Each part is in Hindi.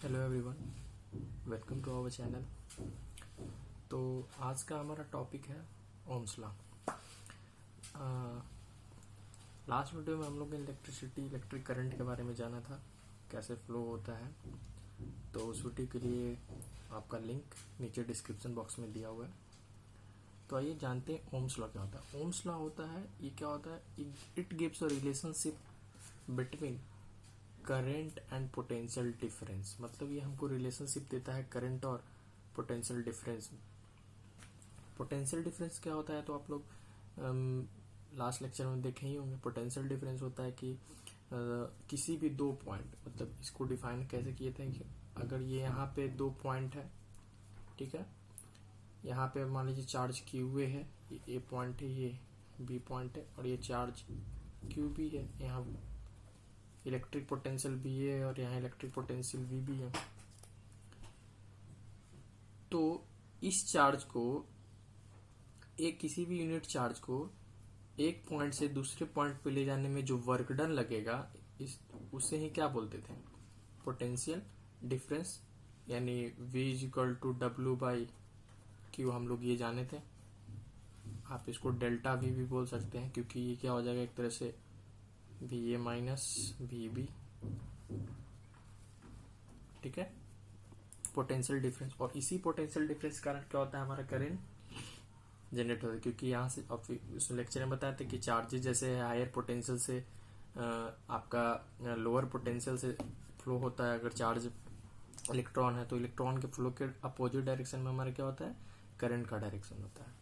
Hello everyone, welcome to our channel. तो आज का हमारा टॉपिक है ओम्स लॉ। लास्ट वीडियो में हम लोग ने इलेक्ट्रिक करंट के बारे में जाना था, कैसे फ्लो होता है। तो उस वीडियो के लिए आपका लिंक नीचे डिस्क्रिप्शन बॉक्स में दिया हुआ है। तो आइए जानते हैं ओम्स लॉ क्या होता है। ओम्स लॉ होता है, ये क्या होता है, it gives a relationship between current and potential difference. मतलब ये हमको रिलेशनशिप देता है करंट और पोटेंशियल डिफरेंस। पोटेंशियल डिफरेंस क्या होता है तो आप लोग लास्ट लेक्चर में देखे ही होंगे। पोटेंशियल डिफरेंस होता है कि किसी भी दो पॉइंट, मतलब इसको डिफाइन कैसे किए थे कि अगर ये यहाँ पे दो पॉइंट है, ठीक है, यहाँ पे मान लीजिए चार्ज क्यू हुए है, ये ए पॉइंट है, ये बी पॉइंट है, और ये चार्ज क्यू भी है, यहाँ इलेक्ट्रिक पोटेंशियल भी है और यहाँ इलेक्ट्रिक पोटेंशियल भी है। तो इस चार्ज को, एक किसी भी यूनिट चार्ज को एक पॉइंट से दूसरे पॉइंट पे ले जाने में जो वर्क डन लगेगा, इस उसे ही क्या बोलते थे, पोटेंशियल डिफरेंस, यानी V equal to W by Q हम लोग ये जाने थे। आप इसको डेल्टा V भी बोल सकते हैं, क्योंकि ये क्या हो जाएगा एक तरह से VA माइनस VB, ठीक है, पोटेंशियल डिफरेंस। और इसी पोटेंशियल डिफरेंस के कारण क्या होता है, हमारा करंट जनरेट होता है। क्योंकि यहाँ से उस लेक्चर में बताया था कि चार्जेस जैसे हायर पोटेंशियल से आपका लोअर पोटेंशियल से फ्लो होता है। अगर चार्ज इलेक्ट्रॉन है तो इलेक्ट्रॉन के फ्लो के अपोजिट डायरेक्शन में हमारा क्या होता है, करंट का डायरेक्शन होता है।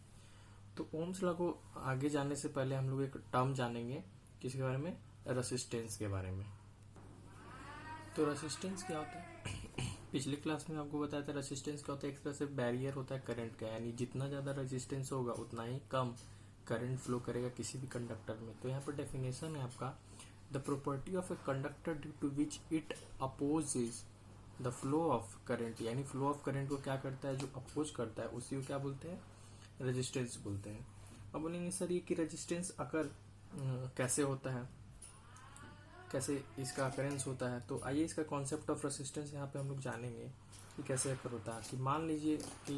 तो ओम्स लॉ को आगे जाने से पहले हम लोग एक टर्म जानेंगे, किसके बारे में, रेसिस्टेंस के बारे में। तो रेसिस्टेंस क्या होता है, पिछले क्लास में आपको बताया था रेसिस्टेंस क्या होता है, एक तरह से बैरियर होता है करंट का, यानी जितना ज्यादा रेसिस्टेंस होगा उतना ही कम करंट फ्लो करेगा किसी भी कंडक्टर में। तो यहाँ पर डेफिनेशन है आपका, the property of a conductor due to which it opposes the flow of current, यानी फ्लो ऑफ करंट को क्या करता है, जो अपोज करता है उसी को क्या बोलते हैं, रेजिस्टेंस बोलते हैं। अब बोलेंगे सर ये कि रेजिस्टेंस अगर कैसे होता है, कैसे इसका अकरेंस होता है। तो आइए इसका कॉन्सेप्ट ऑफ रेसिस्टेंस यहाँ पे हम लोग जानेंगे कि कैसे अकर होता है। कि मान लीजिए कि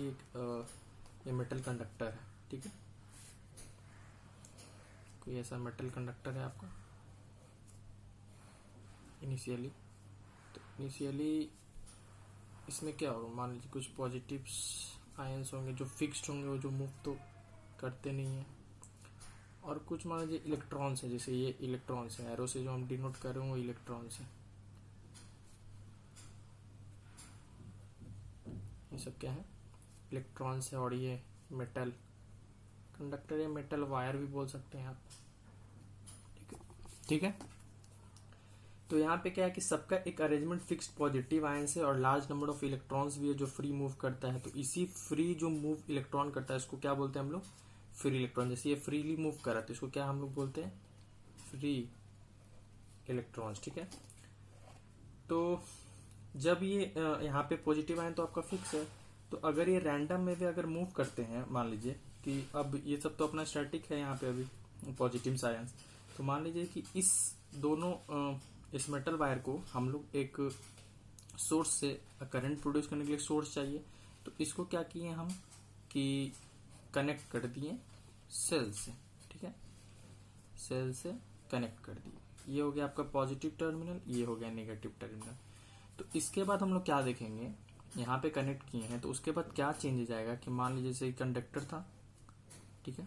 ये मेटल कंडक्टर है, ठीक है, कोई ऐसा मेटल कंडक्टर है आपका इनिशियली। तो इनिशियली इसमें क्या होगा, मान लीजिए कुछ पॉजिटिव आयंस होंगे जो फिक्स्ड होंगे, वो जो मूव तो करते नहीं है, और कुछ मान लीजिए इलेक्ट्रॉन्स है, जैसे ये इलेक्ट्रॉन्स है, एरो से जो हम डिनोट कर रहे हैं वो इलेक्ट्रॉन्स है। ये सब क्या है, इलेक्ट्रॉन्स है। और ये मेटल कंडक्टर या मेटल वायर भी बोल सकते हैं आप, ठीक है, ठीक है। तो यहाँ पे क्या है कि सबका एक अरेंजमेंट फिक्स्ड पॉजिटिव आयंस है और लार्ज नंबर ऑफ इलेक्ट्रॉन्स भी है जो फ्री मूव करता है। तो इसी फ्री जो मूव इलेक्ट्रॉन करता है इसको क्या बोलते हैं हम लोग, फ्री इलेक्ट्रॉन। जैसे ये फ्रीली मूव कर रहा है तो इसको क्या हम लोग बोलते हैं, फ्री इलेक्ट्रॉन्स, ठीक है। तो जब ये यहाँ पे पॉजिटिव आयन तो आपका फिक्स है, तो अगर ये रैंडम में भी अगर मूव करते हैं, मान लीजिए कि अब ये सब तो अपना स्टैटिक है यहाँ पे अभी पॉजिटिव आयंस, तो मान लीजिए कि इस दोनों इस मेटल वायर को हम लोग एक सोर्स से करंट प्रोड्यूस करने के लिए सोर्स चाहिए, तो इसको क्या किए हम कि कनेक्ट कर दिए सेल से, ठीक है, सेल से कनेक्ट कर दिए। ये हो गया आपका पॉजिटिव टर्मिनल, ये हो गया नेगेटिव टर्मिनल। तो इसके बाद हम लोग क्या देखेंगे, यहाँ पे कनेक्ट किए हैं तो उसके बाद क्या चेंज जाएगा कि मान लीजिए जैसे कंडक्टर था, ठीक है,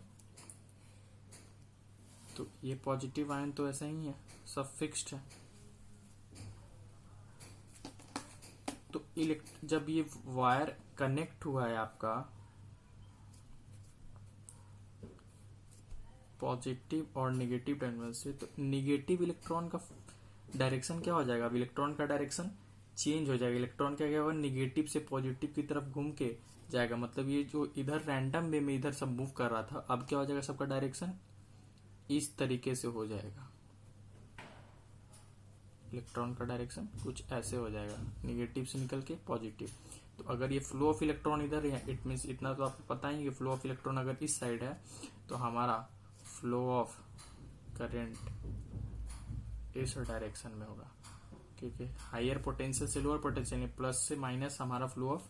तो ये पॉजिटिव आयन तो ऐसा ही है, सब फिक्स्ड है। तो जब ये वायर कनेक्ट हुआ है आपका पॉजिटिव और नेगेटिव टर्मिनल से, तो नेगेटिव इलेक्ट्रॉन का डायरेक्शन क्या हो जाएगा, इलेक्ट्रॉन का डायरेक्शन चेंज हो जाएगा। इलेक्ट्रॉन क्या होगा, नेगेटिव से पॉजिटिव की तरफ घूम के जाएगा। मतलब ये जो इधर रैंडम वे में इधर सब मूव कर रहा था, अब क्या हो जाएगा, सबका डायरेक्शन इस तरीके से हो जाएगा। इलेक्ट्रॉन का डायरेक्शन कुछ ऐसे हो जाएगा, नेगेटिव से निकल के पॉजिटिव। तो अगर ये फ्लो ऑफ इलेक्ट्रॉन इधर है, इट मीन्स इतना तो आपको पता ही है कि फ्लो ऑफ इलेक्ट्रॉन अगर इस साइड है तो हमारा फ्लो ऑफ करंट इस डायरेक्शन में होगा। क्योंकि हायर पोटेंशियल से लोअर पोटेंशियल, प्लस से माइनस हमारा फ्लो ऑफ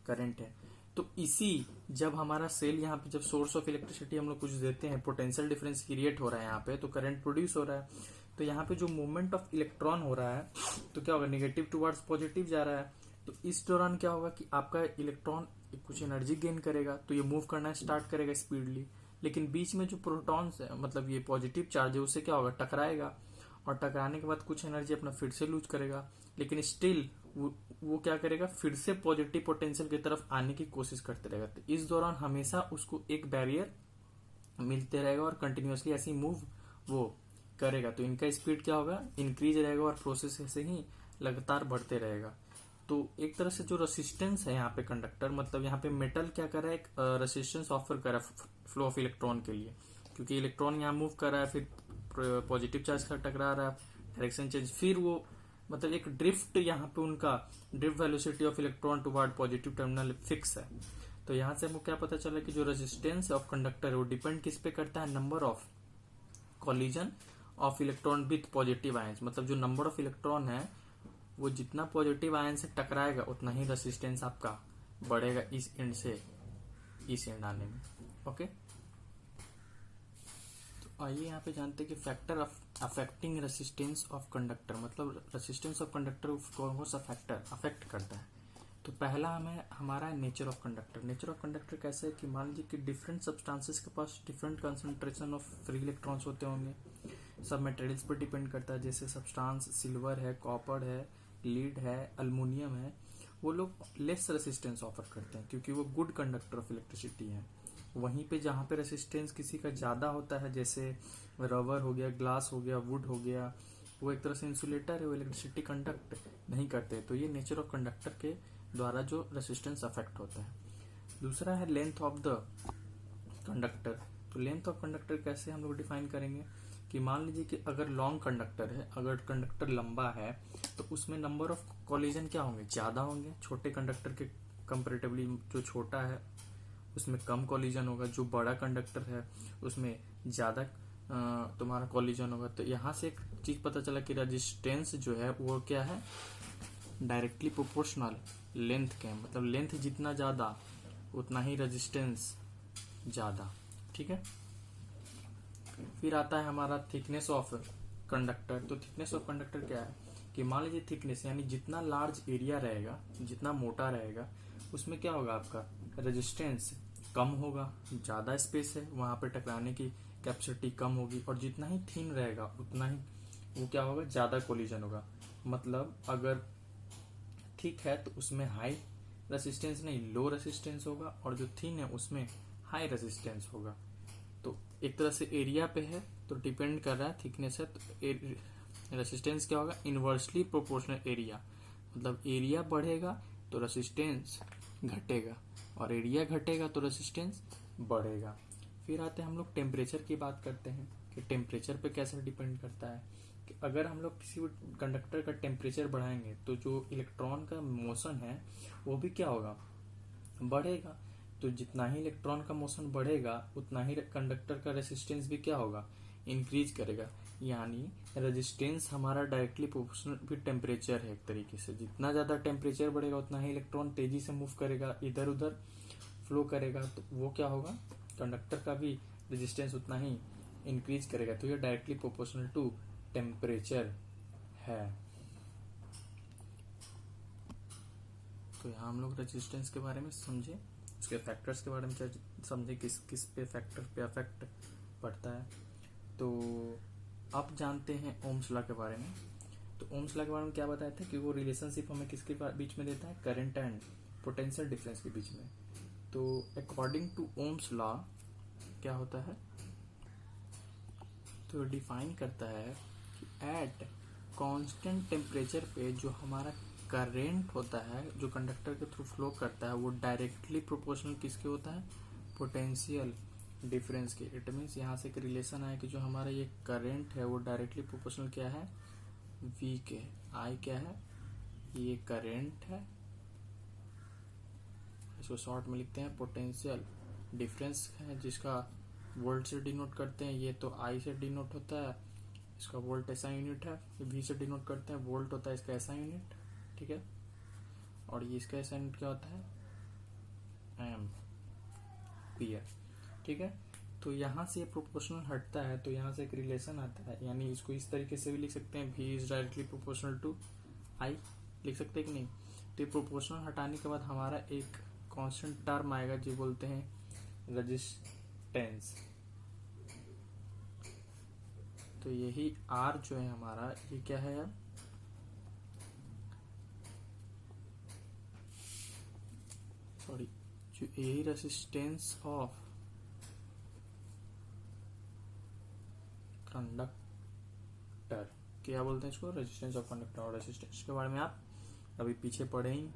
करंट है। तो इसी जब हमारा सेल यहाँ पे जब सोर्स ऑफ इलेक्ट्रिसिटी हम लोग कुछ देते हैं, पोटेंशियल डिफरेंस क्रिएट हो रहा है यहाँ पे, तो करंट प्रोड्यूस हो रहा है। तो यहाँ पे जो मूवमेंट ऑफ इलेक्ट्रॉन हो रहा है तो क्या होगा, नेगेटिव टुवर्ड्स पॉजिटिव जा रहा है। तो इस दौरान क्या होगा कि आपका इलेक्ट्रॉन कुछ एनर्जी गेन करेगा, तो ये मूव करना स्टार्ट करेगा स्पीडली। लेकिन बीच में जो प्रोटॉन्स है, मतलब ये पॉजिटिव चार्ज है, उससे क्या होगा, टकराएगा, और टकराने के बाद कुछ एनर्जी अपना फिर से लूज करेगा। लेकिन स्टिल वो क्या करेगा, फिर से पॉजिटिव पोटेंशियल की तरफ आने की कोशिश करते रहेगा। तो इस दौरान हमेशा उसको एक बैरियर मिलते रहेगा और कंटिन्यूअसली ऐसी मूव वो करेगा। तो इनका स्पीड क्या होगा, इंक्रीज रहेगा, और प्रोसेस ऐसे ही लगातार बढ़ते रहेगा। तो एक तरह से जो रेसिस्टेंस है यहाँ पे कंडक्टर, मतलब यहाँ पे मेटल क्या कर रहा है, एक रेसिस्टेंस ऑफर कर रहा है फ्लो ऑफ इलेक्ट्रॉन के लिए, क्योंकि इलेक्ट्रॉन यहाँ मूव कर रहा है, फिर पॉजिटिव चार्ज का टकरा रहा है, डायरेक्शन चेंज, फिर वो मतलब एक ड्रिफ्ट, यहाँ पे उनका drift velocity of electron toward positive terminal fix है। तो यहाँ से हमको क्या पता चला कि जो रेजिस्टेंस ऑफ कंडक्टर है वो डिपेंड किस पे करता है, number of collision of electron with positive ions. मतलब जो नंबर ऑफ इलेक्ट्रॉन है वो जितना पॉजिटिव आयन से टकराएगा उतना ही रेजिस्टेंस आपका बढ़ेगा इस एंड से इस एंड आने में। ओके, तो आइए यहाँ पे जानते हैं कि factor of affecting resistance of conductor, मतलब रेसिस्टेंस ऑफ कंडक्टर कौन सा फैक्टर अफेक्ट करता है। तो पहला हमें हमारा nature of conductor. Nature of conductor कैसे है कि मान लीजिए कि डिफरेंट सब्सटेंसेस के पास different concentration of free electrons होते होंगे। सब मटेरियल्स पर डिपेंड करता है, जैसे सब्सटेंस सिल्वर है, कॉपर है, लीड है, अल्युमिनियम है, वो लोग लेस रेसिस्टेंस ऑफर करते हैं क्योंकि वो गुड कंडक्टर ऑफ इलेक्ट्रिसिटी है। वहीं पे जहाँ पे रेसिस्टेंस किसी का ज़्यादा होता है, जैसे रबर हो गया, ग्लास हो गया, वुड हो गया, वो एक तरह से इंसुलेटर है, वो इलेक्ट्रिसिटी कंडक्ट नहीं करते। तो ये नेचर ऑफ कंडक्टर के द्वारा जो रेसिस्टेंस अफेक्ट होता है। दूसरा है लेंथ ऑफ द कंडक्टर। तो लेंथ ऑफ कंडक्टर कैसे हम लोग डिफाइन करेंगे कि मान लीजिए कि अगर लॉन्ग कंडक्टर है, अगर कंडक्टर लंबा है, तो उसमें नंबर ऑफ कॉलिजन क्या होंगे, ज्यादा होंगे। छोटे कंडक्टर के कंपेरेटिवली जो छोटा है उसमें कम कॉलिजन होगा, जो बड़ा कंडक्टर है उसमें ज्यादा तुम्हारा कॉलिजन होगा। तो यहाँ से एक चीज पता चला कि रेजिस्टेंस जो है वो क्या है, डायरेक्टली प्रोपोर्शनल लेंथ के, मतलब लेंथ जितना ज्यादा उतना ही रेजिस्टेंस ज्यादा। ठीक है, फिर आता है हमारा थिकनेस ऑफ कंडक्टर। तो थिकनेस ऑफ कंडक्टर क्या है कि मान लीजिए थिकनेस यानी जितना लार्ज एरिया रहेगा, जितना मोटा रहेगा, उसमें क्या होगा, आपका रेजिस्टेंस कम होगा, ज्यादा स्पेस है, वहां पे टकराने की कैपेसिटी कम होगी। और जितना ही थिन रहेगा उतना ही वो क्या होगा, ज्यादा कोलिजन होगा। मतलब अगर थिक है तो उसमें हाई रेसिस्टेंस नहीं, लो रेसिस्टेंस होगा, और जो थिन है उसमें हाई रेसिस्टेंस होगा। तो एक तरह से एरिया पे है तो डिपेंड कर रहा है, थिकनेस है तो रेसिस्टेंस क्या होगा, इनवर्सली प्रोपोर्शनल एरिया। मतलब एरिया बढ़ेगा तो रेसिस्टेंस घटेगा, और एरिया घटेगा तो रेसिस्टेंस बढ़ेगा। फिर आते हैं हम लोग टेम्परेचर की बात करते हैं कि टेम्परेचर पे कैसे डिपेंड करता है कि अगर हम लोग किसी कंडक्टर का टेम्परेचर बढ़ाएंगे तो जो इलेक्ट्रॉन का मोशन है वो भी क्या होगा, बढ़ेगा। तो जितना ही इलेक्ट्रॉन का मोशन बढ़ेगा उतना ही कंडक्टर का रेसिस्टेंस भी क्या होगा, इंक्रीज करेगा। यानी रेजिस्टेंस हमारा डायरेक्टली प्रोपोर्शनल भी टेम्परेचर है एक तरीके से। जितना ज्यादा टेम्परेचर बढ़ेगा उतना ही इलेक्ट्रॉन तेजी से मूव करेगा, इधर उधर फ्लो करेगा, तो वो क्या होगा, कंडक्टर का भी रेजिस्टेंस उतना ही इंक्रीज करेगा। तो ये डायरेक्टली प्रोपोर्शनल टू टेम्परेचर है। तो यहाँ हम लोग रेजिस्टेंस के बारे में समझे, उसके फैक्टर्स के बारे में समझे, किस किस पे फैक्टर पे अफेक्ट पड़ता है। तो अब जानते हैं ओम्स लॉ के बारे में। तो ओम्स लॉ के बारे में क्या बताया था कि वो रिलेशनशिप हमें किसके बीच में देता है, करंट एंड पोटेंशियल डिफरेंस के बीच में। तो अकॉर्डिंग टू ओम्स लॉ क्या होता है, तो डिफाइन करता है कि एट कांस्टेंट टेम्परेचर पे जो हमारा करंट होता है, जो कंडक्टर के थ्रू फ्लो करता है, वो डायरेक्टली प्रोपोर्शनल किसके होता है, पोटेंशियल डिफरेंस के। इट मीन्स यहाँ से एक रिलेशन आया कि जो हमारा ये करंट है वो डायरेक्टली प्रोपोर्शनल क्या है, V के। I क्या है, ये करंट है, इसको शॉर्ट में लिखते हैं पोटेंशियल डिफरेंस है, जिसका वोल्ट से डिनोट करते हैं, ये तो I से डिनोट होता है, इसका वोल्ट ऐसा यूनिट है, वी से डिनोट करते हैं, वोल्ट होता है इसका ऐसा यूनिट, ठीक है। और ये इसका ऐसा यूनिट क्या होता है, एम्पियर, ठीक है। तो यहाँ से प्रोपोर्शनल हटता है तो यहाँ से एक रिलेशन आता है, यानी इसको इस तरीके से भी लिख सकते हैं, V is directly proportional to I, लिख सकते हैं कि नहीं। तो ये प्रोपोर्शनल हटाने के बाद हमारा एक कांस्टेंट टर्म आएगा जो बोलते हैं रेजिस्टेंस। तो यही R जो है हमारा, ये क्या है अब, सॉरी, जो यही रेजिस्टेंस ऑफ कंडक्टर, क्या बोलते हैं इसको, रेजिस्टेंस ऑफ कंडक्टर। और रेजिस्टेंस के बारे में आप अभी पीछे पढ़े ही,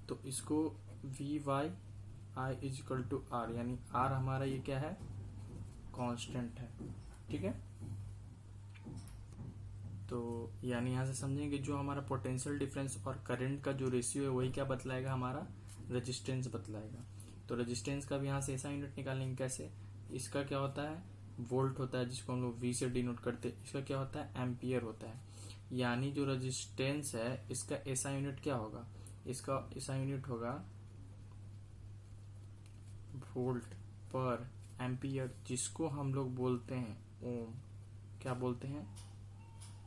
तो इसको V by I is equal to R, यानी आर हमारा ये क्या है, कांस्टेंट है, ठीक है। तो यानी यहां से समझेंगे जो हमारा पोटेंशियल डिफरेंस और करंट का जो रेशियो है वही क्या बतलाएगा, हमारा रेजिस्टेंस बतलाएगा। तो रेजिस्टेंस का भी यहाँ से ऐसा यूनिट निकालेंगे, कैसे, इसका क्या होता है, वोल्ट होता है जिसको हम लोग वी से डिनोट करते हैं, इसका क्या होता है, एम्पियर होता है। यानी जो रेजिस्टेंस है इसका ऐसा यूनिट क्या होगा, इसका ऐसा यूनिट होगा वोल्ट पर एम्पियर, जिसको हम लोग बोलते हैं ओम। क्या बोलते हैं,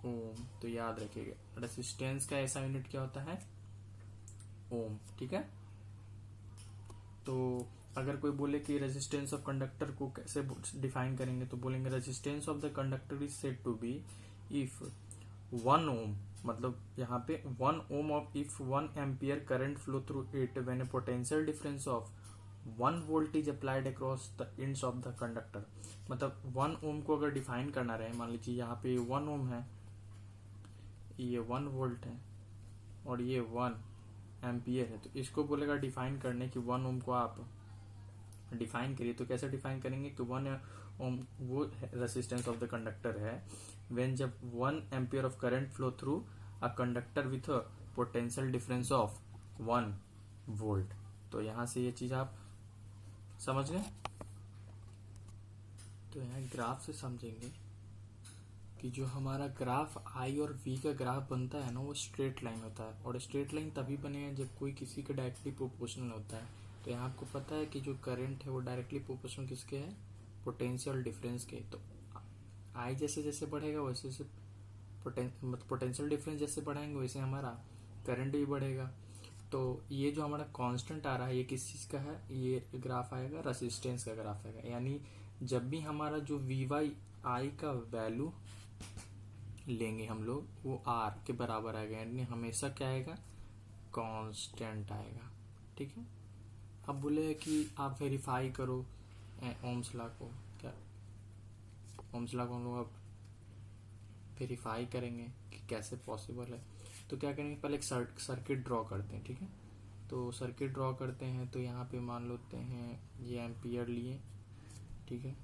ओम। तो याद रखिएगा रेजिस्टेंस का ऐसा यूनिट क्या होता है, ओम, ठीक है। तो अगर कोई बोले कि रेजिस्टेंस ऑफ कंडक्टर को कैसे डिफाइन करेंगे, तो बोलेंगे resistance of the conductor is said to be if 1 ohm, मतलब यहाँ पे 1 ohm of if 1 ampere current flow through it when a potential difference of 1 volt is applied across the ends of the conductor. मतलब 1 ओम को अगर डिफाइन करना रहे, मान लीजिए यहाँ पे 1 ओम है, ये 1 वोल्ट है और ये 1 एम्पियर है, तो इसको बोलेगा डिफाइन करने की 1 ओम को आप डिफाइन करिए। तो कैसे डिफाइन करेंगे कि 1 ओम वो रेजिस्टेंस ऑफ द कंडक्टर है व्हेन जब 1 ampere of current flow through a conductor with a potential difference of 1 volt. तो यहां से ये चीज आप समझ गए। तो यहाँ ग्राफ से समझेंगे कि जो हमारा ग्राफ आई और वी का ग्राफ बनता है ना, वो स्ट्रेट लाइन होता है, और स्ट्रेट लाइन तभी बनेगा जब कोई किसी का डायरेक्टली प्रोपोर्शनल होता है। तो यहाँ आपको पता है कि जो करंट है वो डायरेक्टली प्रोपोर्शनल किसके है, पोटेंशियल डिफरेंस के। तो आई जैसे जैसे बढ़ेगा वैसे जैसे पोटेंशियल डिफरेंस जैसे बढ़ाएंगे वैसे हमारा करंट भी बढ़ेगा। तो ये जो हमारा कांस्टेंट आ रहा है ये किस चीज का है, ये ग्राफ आएगा रेजिस्टेंस का ग्राफ आएगा। यानी जब भी हमारा जो वी वाई आई का वैल्यू लेंगे हम लोग वो आर के बराबर आएगा, यानी हमेशा क्या आएगा, कांस्टेंट आएगा, ठीक है। अब बोले कि आप वेरीफाई करो ओम्स लॉ को, क्या ओम्स लॉ को हम लोग अब वेरीफाई करेंगे कि कैसे पॉसिबल है। तो क्या करेंगे, पहले एक सर्किट ड्रॉ करते हैं, ठीक है। तो सर्किट ड्रॉ करते हैं, तो यहाँ पे मान लेते हैं ये एम्पियर लिए, ठीक है,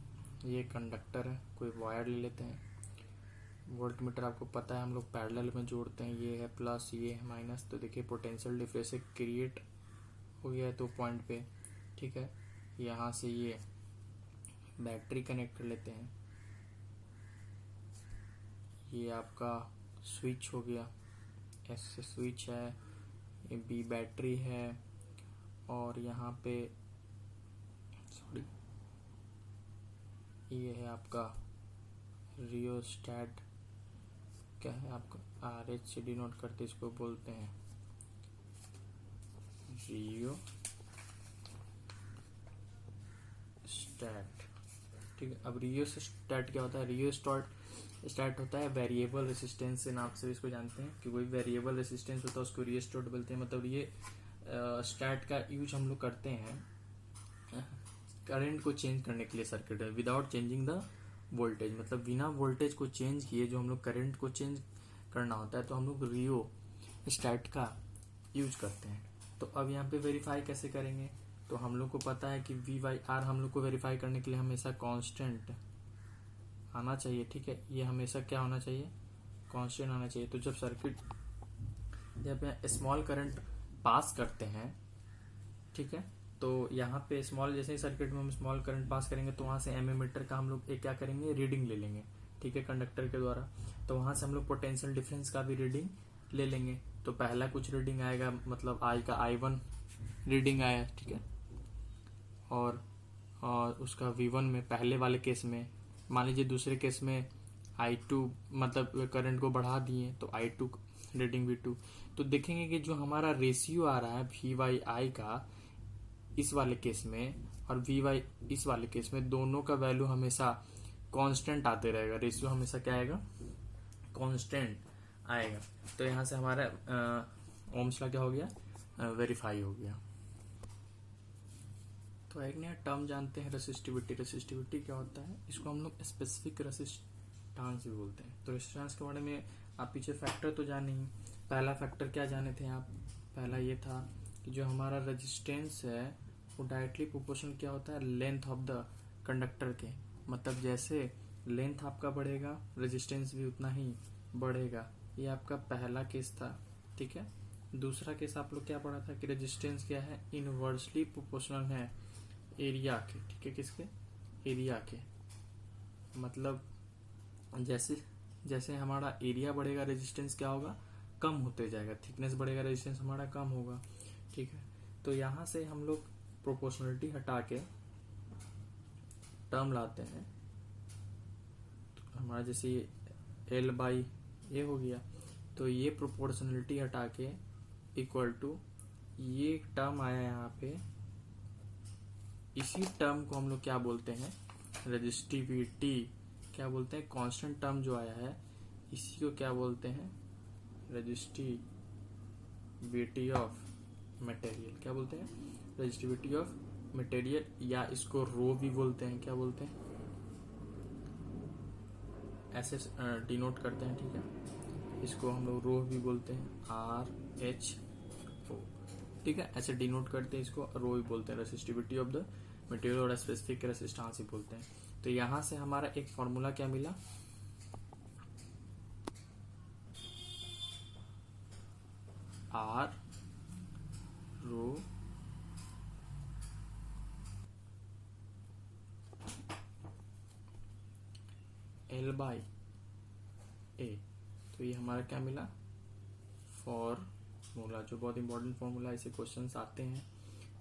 ये कंडक्टर है, कोई वायर ले लेते हैं। वोल्ट मीटर आपको पता है हम लोग पैरेलल में जोड़ते हैं, ये है प्लस ये है माइनस। तो देखिए पोटेंशियल डिफरेंस क्रिएट हो गया है तो पॉइंट पे, ठीक है। यहाँ से ये बैटरी कनेक्ट कर लेते हैं, ये आपका स्विच हो गया, एस से स्विच है, ये बी बैटरी है, और यहाँ पे सॉरी ये है आपका रियोस्टैट, क्या है आपका आर एच से डिनोट करते इसको बोलते हैं रियो स्टैट, ठीक है। अब रियो स्टैट क्या होता है, रियो स्टैट होता है वेरिएबल रेसिस्टेंस से नाम से इसको जानते हैं कि कोई वेरिएबल रेसिस्टेंस होता है उसको रियो स्टैट बोलते हैं। मतलब ये स्टैट का यूज हम लोग करते हैं करंट को चेंज करने के लिए सर्किट में विदाउट चेंजिंग द वोल्टेज, मतलब बिना वोल्टेज को चेंज किए जो हम लोग करंट को चेंज करना होता है तो हम लोग रियो स्टैट का यूज करते हैं। तो अब यहाँ पे वेरीफाई कैसे करेंगे, तो हम लोग को पता है कि वी वाई आर हम लोग को वेरीफाई करने के लिए हमेशा कांस्टेंट आना चाहिए, ठीक है। ये हमेशा क्या होना चाहिए, कांस्टेंट आना चाहिए। तो जब सर्किट जब स्मॉल करंट पास करते हैं, ठीक है, तो यहाँ पे स्मॉल जैसे ही सर्किट में हम स्मॉल करंट पास करेंगे तो वहां से एमीमीटर का हम लोग एक क्या करेंगे, रीडिंग ले लेंगे, ठीक है, कंडक्टर के द्वारा। तो वहां से हम लोग पोटेंशियल डिफरेंस का भी रीडिंग ले लेंगे। तो पहला कुछ रीडिंग आएगा, मतलब आई का I1 रीडिंग आया, ठीक है, और उसका V1 में पहले वाले केस में, मान लीजिए दूसरे केस में I2 मतलब करंट को बढ़ा दिए तो I2 रीडिंग V2। तो देखेंगे कि जो हमारा रेशियो आ रहा है V/I का इस वाले केस में और V/I इस वाले केस में, दोनों का वैल्यू हमेशा कांस्टेंट आते रहेगा। रेशियो हमेशा क्या आएगा, कांस्टेंट आएगा। तो यहां से हमारा ओम्स लॉ क्या हो गया, वेरीफाई हो गया। तो एक नया टर्म जानते हैं, रेसिस्टिविटी। रेसिस्टिविटी क्या होता है, इसको हम लोग स्पेसिफिक रेसिस्टेंस भी बोलते हैं। तो रेसिस्टेंस के बारे में आप पीछे फैक्टर तो जाने ही। पहला फैक्टर क्या जाने थे आप, पहला ये था कि जो हमारा रेजिस्टेंस है वो डायरेक्टली प्रोपोर्शनल क्या होता है, लेंथ ऑफ द कंडक्टर के। मतलब जैसे लेंथ आपका बढ़ेगा रेजिस्टेंस भी उतना ही बढ़ेगा। ये आपका पहला केस था, ठीक है। दूसरा केस आप लोग क्या पढ़ा था कि रेजिस्टेंस क्या है, इनवर्सली प्रोपोर्शनल है एरिया के, ठीक है, किसके, एरिया के। मतलब जैसे जैसे हमारा एरिया बढ़ेगा रेजिस्टेंस क्या होगा, कम होते जाएगा। थिकनेस बढ़ेगा रेजिस्टेंस हमारा कम होगा, ठीक है। तो यहां से हम लोग प्रोपोर्शनलिटी हटा के टर्म लाते हैं। तो हमारा जैसे ये L/A हो गया, तो ये प्रोपोर्शनलिटी हटा के इक्वल टू ये टर्म आया यहाँ पे, इसी टर्म को हम लोग क्या बोलते हैं, रेजिस्टिविटी क्या बोलते हैं, कांस्टेंट टर्म जो आया है इसी को क्या बोलते हैं, रेजिस्टिविटी ऑफ मटेरियल। क्या बोलते हैं, रेजिस्टिविटी ऑफ मटेरियल, या इसको रो भी बोलते हैं। क्या बोलते हैं, ऐसे डिनोट करते हैं, ठीक है। इसको हम लोग रो भी बोलते हैं, RHO, ठीक है, ऐसे डिनोट करते हैं, इसको रो भी बोलते हैं। रेसिस्टिविटी ऑफ द मटेरियल और स्पेसिफिक रेसिस्टेंस ही बोलते हैं। तो यहां से हमारा एक फॉर्मूला क्या मिला, R रो L/A। तो ये हमारा क्या मिला, फॉर्मूला, जो बहुत इंपॉर्टेंट फॉर्मूला, ऐसे क्वेश्चंस आते हैं।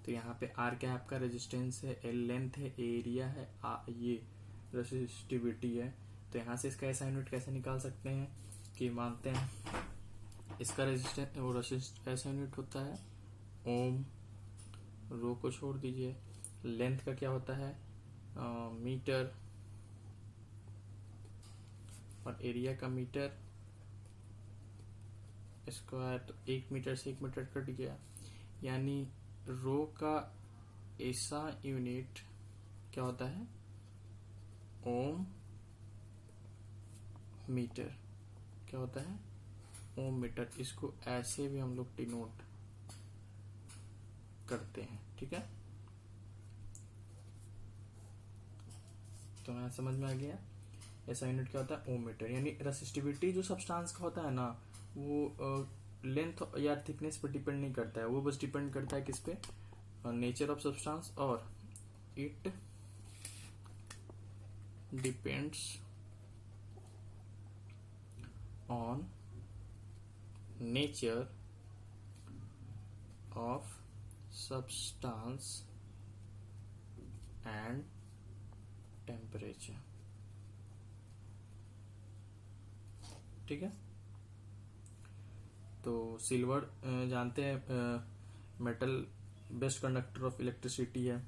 तो यहाँ पे R क्या है आपका, रेजिस्टेंस है, L लेंथ है, एरिया है, ये रेसिस्टिविटी है। तो यहाँ से इसका ऐसा यूनिट कैसे निकाल सकते हैं कि मानते हैं इसका रेजिस्टेंस वो रेसिस्ट ऐसा यूनिट होता है ओम, रो को छोड़ दीजिए, लेंथ का क्या होता है मीटर, और एरिया का मीटर स्क्वायर। तो 1 मीटर से 1 मीटर कट गया, यानी रो का ऐसा यूनिट क्या होता है, ओम मीटर। क्या होता है, ओम मीटर। इसको ऐसे भी हम लोग डिनोट करते हैं, ठीक है। तो यहाँ समझ में आ गया, ऐसा यूनिट क्या होता है, ओम मीटर। यानी रेसिस्टिविटी जो सब्सटेंस का होता है ना, वो लेंथ या थिकनेस पर डिपेंड नहीं करता है, वो बस डिपेंड करता है किस पे, नेचर ऑफ सब्सटेंस, और it depends on nature of substance and temperature, ठीक है। तो सिल्वर जानते हैं metal best conductor of electricity है,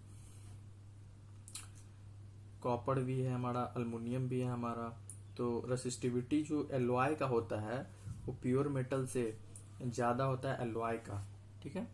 कॉपर भी है हमारा, अल्युमिनियम भी है हमारा। तो रेसिस्टिविटी जो एलॉय का होता है वो प्योर मेटल से ज्यादा होता है एलॉय का, ठीक है।